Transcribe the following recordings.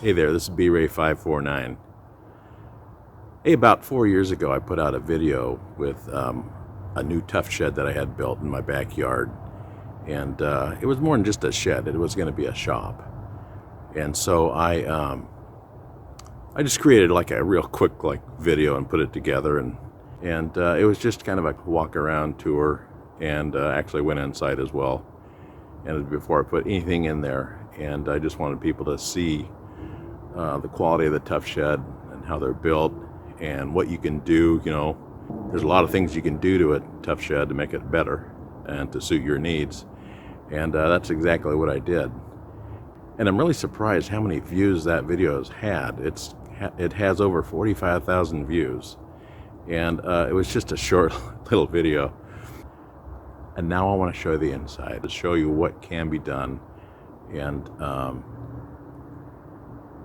Hey there, this is B-Ray 549. Hey, about 4 years ago I put out a video with a new Tuff Shed that I had built in my backyard. And it was more than just a shed, it was going to be a shop. And so I just created like a real quick video and put it together. And it was just kind of a walk around tour, and actually went inside as well. And before I put anything in there, and I just wanted people to see the quality of the Tuff Shed and how they're built and what you can do. You know, there's a lot of things you can do to a Tuff Shed to make it better and to suit your needs. And that's exactly what I did. And I'm really surprised how many views that video has had. It has over 45,000 views. And it was just a short little video. And now I want to show you the inside, to show you what can be done and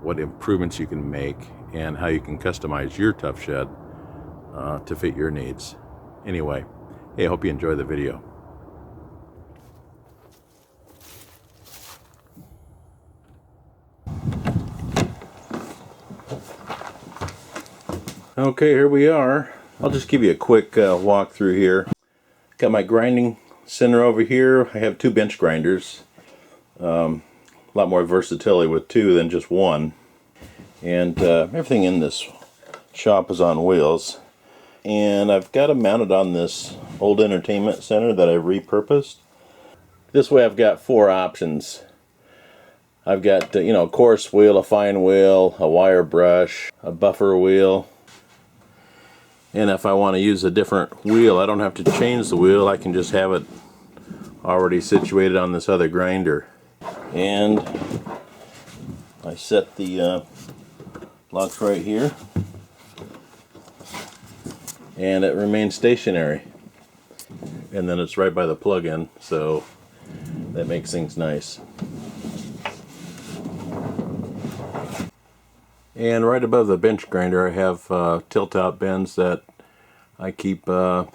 what improvements you can make and how you can customize your Tuff Shed to fit your needs. Anyway, hey, I hope you enjoy the video. Okay, here we are. I'll just give you a quick walk through here. Got my grinding center over here. I have 2 bench grinders. A lot more versatility with 2 than just 1. And everything in this shop is on wheels. And I've got them mounted on this old entertainment center that I repurposed. This way I've got 4 options. I've got a coarse wheel, a fine wheel, a wire brush, a buffer wheel. And if I want to use a different wheel, I don't have to change the wheel. I can just have it already situated on this other grinder. And I set the locks right here, and it remains stationary. And then it's right by the plug-in, so that makes things nice. And right above the bench grinder I have tilt-out bends that I keep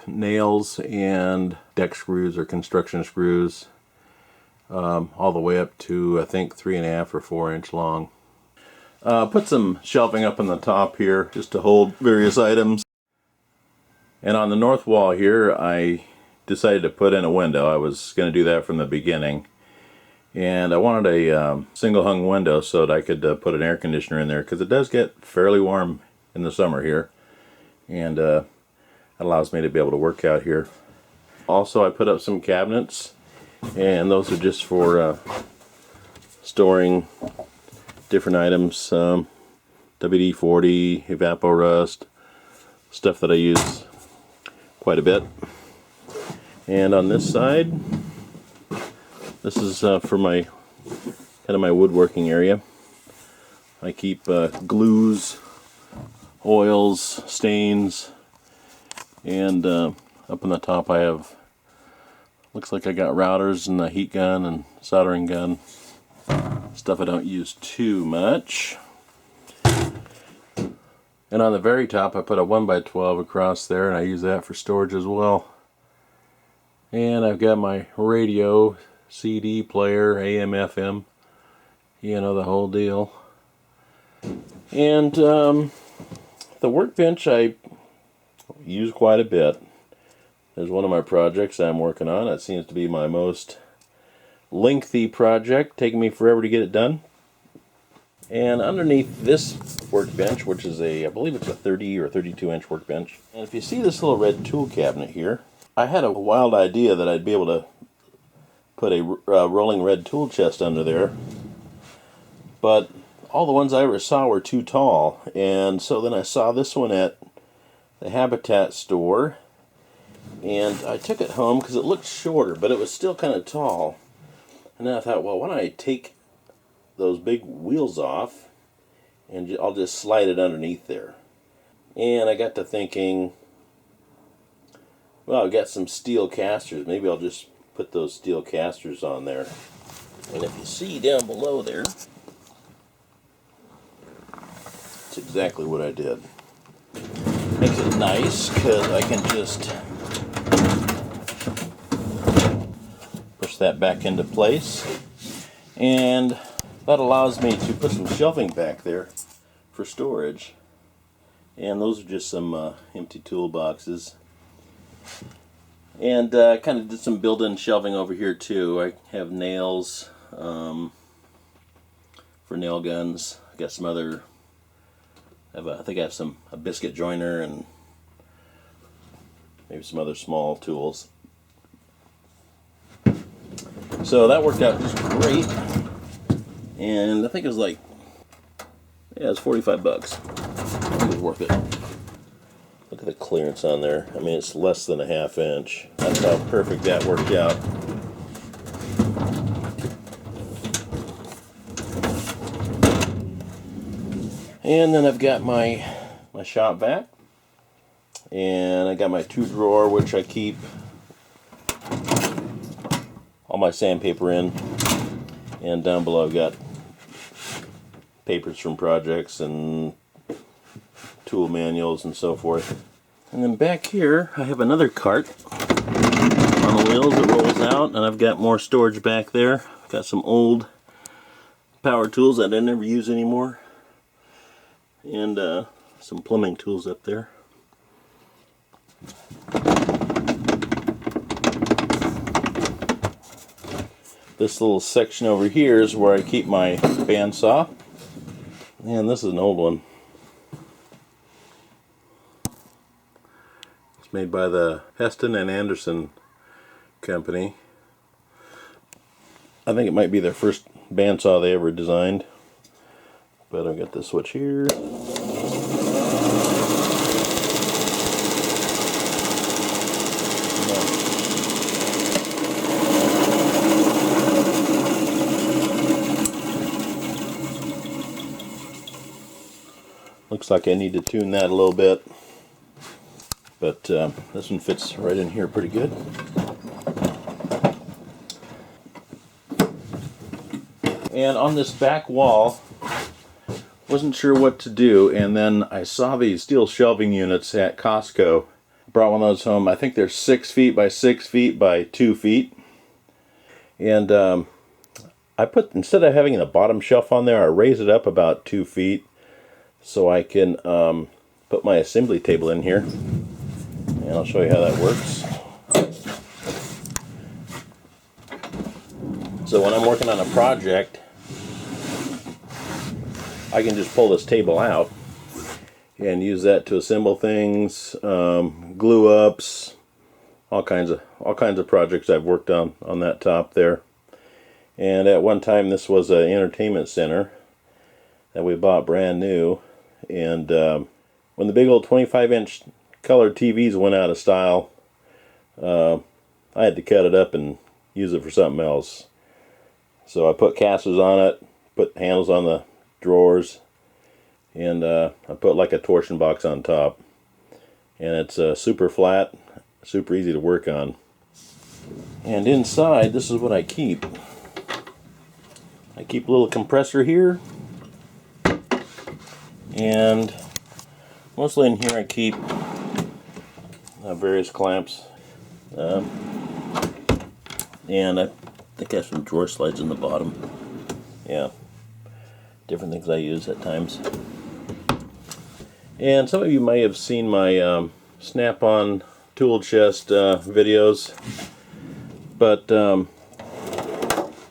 nails and deck screws or construction screws all the way up to I think 3.5 or 4 inch long. Put some shelving up on the top here just to hold various items. And on the north wall here I decided to put in a window. I was going to do that from the beginning. And I wanted a single hung window so that I could put an air conditioner in there, because it does get fairly warm in the summer here. And it allows me to be able to work out here. Also, I put up some cabinets, and those are just for storing different items. WD-40, Evap-O-Rust, stuff that I use quite a bit. And on this side, this is for my my woodworking area. I keep glues, oils, stains, and up on the top I have, looks like I got routers and a heat gun and soldering gun. Stuff I don't use too much. And on the very top I put a 1x12 across there, and I use that for storage as well. And I've got my radio, CD player, AM, FM, the whole deal. And the workbench I use quite a bit. There's one of my projects I'm working on. It seems to be my most lengthy project, taking me forever to get it done. And underneath this workbench, which is I believe it's a 30 or 32 inch workbench. And if you see this little red tool cabinet here, I had a wild idea that I'd be able to put a rolling red tool chest under there, but all the ones I ever saw were too tall. And so then I saw this one at the Habitat store, and I took it home because it looked shorter, but it was still kind of tall. And then I thought, well, why don't I take those big wheels off and I'll just slide it underneath there. And I got to thinking, well, I've got some steel casters. Maybe I'll just put those steel casters on there. And if you see down below there, that's exactly what I did. Makes it nice because I can just push that back into place. And That allows me to put some shelving back there for storage. And those are just some empty toolboxes. And kind of did some built-in shelving over here too. I have nails for nail guns. I got some other, I think I have a biscuit joiner and maybe some other small tools. So that worked out just great. And I think it was like, yeah, it was 45 bucks. I think it was worth it. Look at the clearance on there. I mean, it's less than a ½ inch. That's how perfect that worked out. And then I've got my shop vac. And I got my 2-drawer, which I keep all my sandpaper in. And down below I've got papers from projects and tool manuals and so forth. And then back here I have another cart on the wheels that rolls out, and I've got more storage back there. I've got some old power tools that I never use anymore, and some plumbing tools up there. This little section over here is where I keep my bandsaw. And this is an old one. It's made by the Heston and Anderson company. I think it might be their first bandsaw they ever designed. But I've got this switch here. Looks like I need to tune that a little bit, but this one fits right in here pretty good. And on this back wall, wasn't sure what to do, and then I saw these steel shelving units at Costco. Brought one of those home. I think they're 6 feet by 6 feet by 2 feet. And I put, instead of having a bottom shelf on there, I raised it up about 2 feet. So I can put my assembly table in here, and I'll show you how that works. So when I'm working on a project, I can just pull this table out and use that to assemble things, glue ups, all kinds of projects I've worked on that top there. And at one time this was an entertainment center that we bought brand new. And when the big old 25-inch color TVs went out of style, I had to cut it up and use it for something else. So I put casters on it, put handles on the drawers, and I put like a torsion box on top. And it's super flat, super easy to work on. And inside, this is what I keep. I keep a little compressor here. And mostly in here I keep various clamps, and I think I have some drawer slides in the bottom. Yeah, different things I use at times. And some of you may have seen my snap-on tool chest videos, but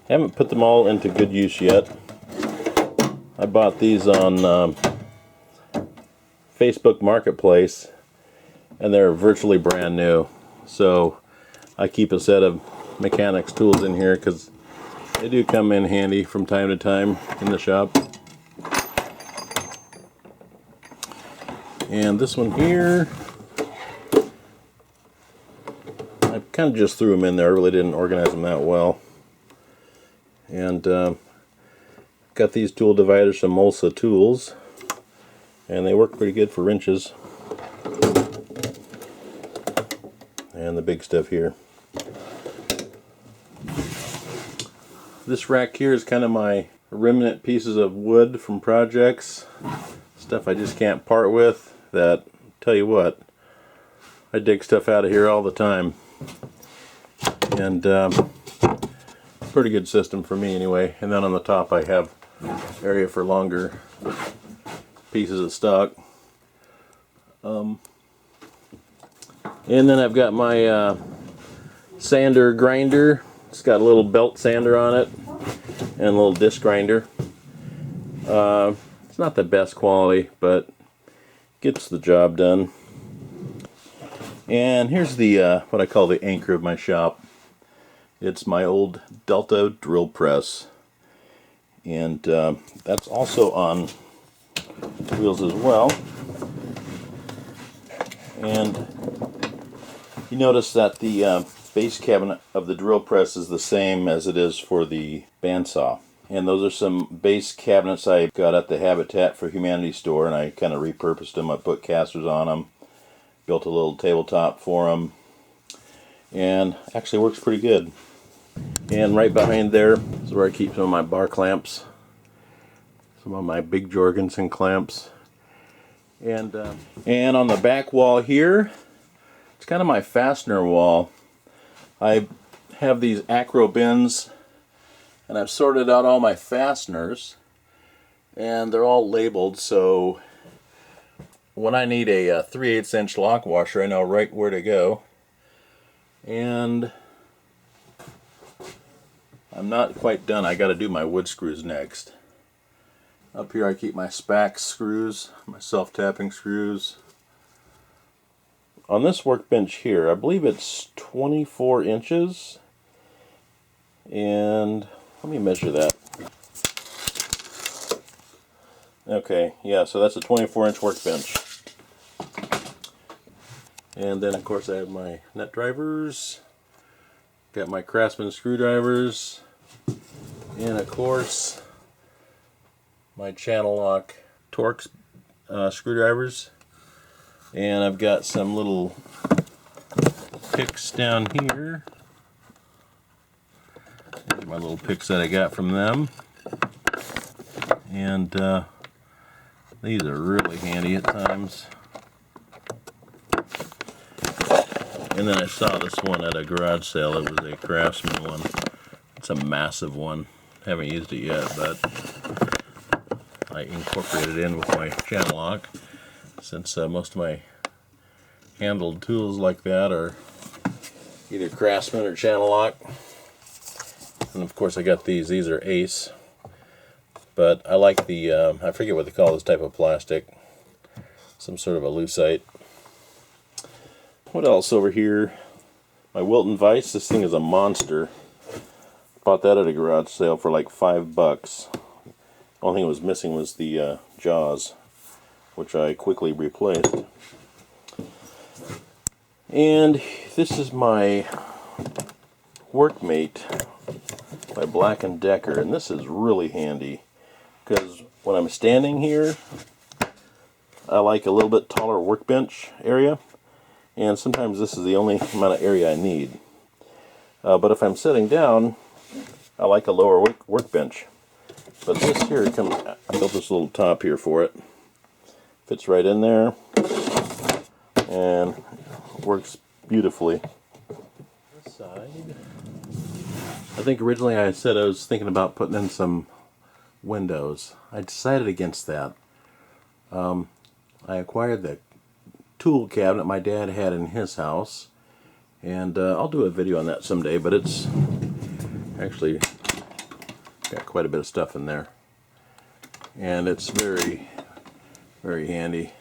haven't put them all into good use yet. I bought these on Facebook Marketplace, and they're virtually brand new. So I keep a set of mechanics tools in here because they do come in handy from time to time in the shop. And this one here, I kind of just threw them in there. I really didn't organize them that well. And got these tool dividers from Mulsa Tools, and they work pretty good for wrenches. And the big stuff here. This rack here is kind of my remnant pieces of wood from projects. Stuff I just can't part with, that, tell you what, I dig stuff out of here all the time. And pretty good system for me anyway. And then on the top I have area for longer pieces of stock. And then I've got my sander grinder. It's got a little belt sander on it and a little disc grinder. It's not the best quality, but gets the job done. And here's the what I call the anchor of my shop. It's my old Delta drill press, and that's also on wheels as well. And you notice that the base cabinet of the drill press is the same as it is for the bandsaw. And those are some base cabinets I got at the Habitat for Humanity store, and I kind of repurposed them. I put casters on them, built a little tabletop for them, and actually works pretty good. And right behind there is where I keep some of my bar clamps, some of my big Jorgensen clamps. And on the back wall here, it's kind of my fastener wall. I have these acro bins, and I've sorted out all my fasteners, and they're all labeled, so when I need a 3/8 inch lock washer, I know right where to go. And I'm not quite done. I got to do my wood screws next. Up here I keep my SPAX screws, my self-tapping screws. On this workbench here, I believe it's 24 inches. And let me measure that. Okay, yeah, so that's a 24-inch workbench. And then of course I have my nut drivers, got my Craftsman screwdrivers, and of course my channel lock Torx screwdrivers. And I've got some little picks down here. These are my little picks that I got from them. And these are really handy at times. And then I saw this one at a garage sale. It was a Craftsman one. It's a massive one. Haven't used it yet, but I incorporated it in with my channel lock, since most of my handled tools like that are either Craftsman or channel lock. And of course I got these. These are Ace. But I like the, I forget what they call this type of plastic. Some sort of a lucite. What else over here? My Wilton vise. This thing is a monster. Bought that at a garage sale for like $5. Only thing it was missing was the jaws, which I quickly replaced. And this is my Workmate by Black & Decker, and this is really handy because when I'm standing here, I like a little bit taller workbench area, and sometimes this is the only amount of area I need. But if I'm sitting down, I like a lower workbench. But this here comes, I built this little top here for it. Fits right in there and works beautifully. This side, I think originally I said I was thinking about putting in some windows. I decided against that. I acquired the tool cabinet my dad had in his house, and I'll do a video on that someday, but it's actually got quite a bit of stuff in there, and it's very, very handy.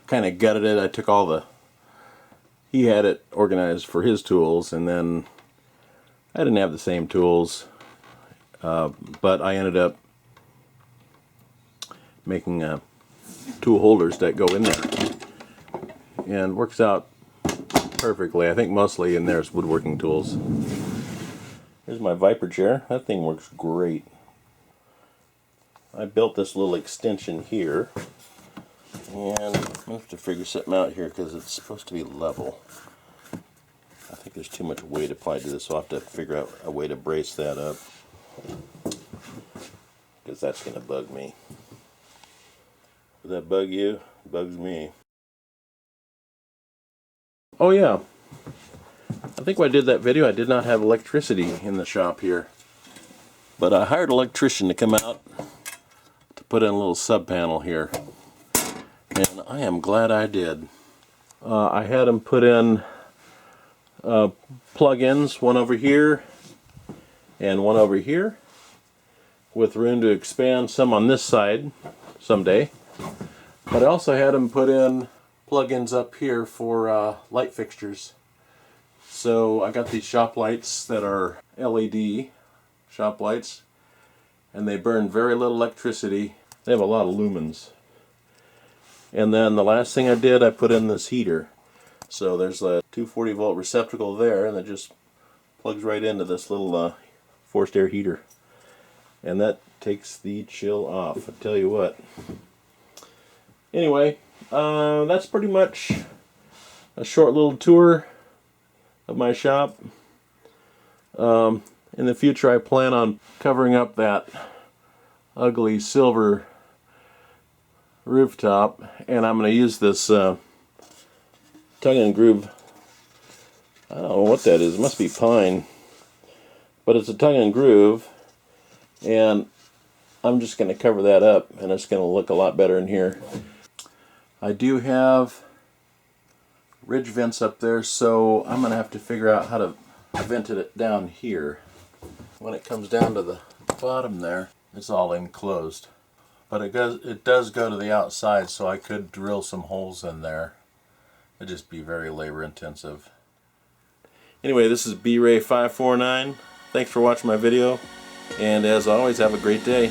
Kind of gutted it. I took all the, he had it organized for his tools, and then I didn't have the same tools, but I ended up making tool holders that go in there, and works out perfectly. I think mostly in there is woodworking tools. Here's my Viper chair. That thing works great. I built this little extension here, and I'm going to have to figure something out here because it's supposed to be level. I think there's too much weight applied to this, so I'll have to figure out a way to brace that up, because that's going to bug me. Does that bug you? It bugs me. Oh yeah, I think when I did that video I did not have electricity in the shop here, but I hired an electrician to come out put in a little sub panel here, and I am glad I did. I had them put in plug-ins, one over here and one over here, with room to expand some on this side someday. But I also had them put in plug-ins up here for light fixtures. So I got these shop lights that are LED shop lights, and they burn very little electricity. They have a lot of lumens. And then the last thing I did, I put in this heater. So there's a 240 volt receptacle there, and it just plugs right into this little forced air heater. And that takes the chill off, I tell you what. Anyway, that's pretty much a short little tour of my shop. In the future, I plan on covering up that ugly silver rooftop, and I'm going to use this tongue and groove. I don't know what that is. It must be pine, but it's a tongue and groove, and I'm just going to cover that up, and it's going to look a lot better in here. I do have ridge vents up there, so I'm going to have to figure out how to vent it down here. When it comes down to the bottom there, it's all enclosed. But it does go to the outside, so I could drill some holes in there. It'd just be very labor intensive. Anyway, this is B-Ray 549. Thanks for watching my video, and as always, have a great day.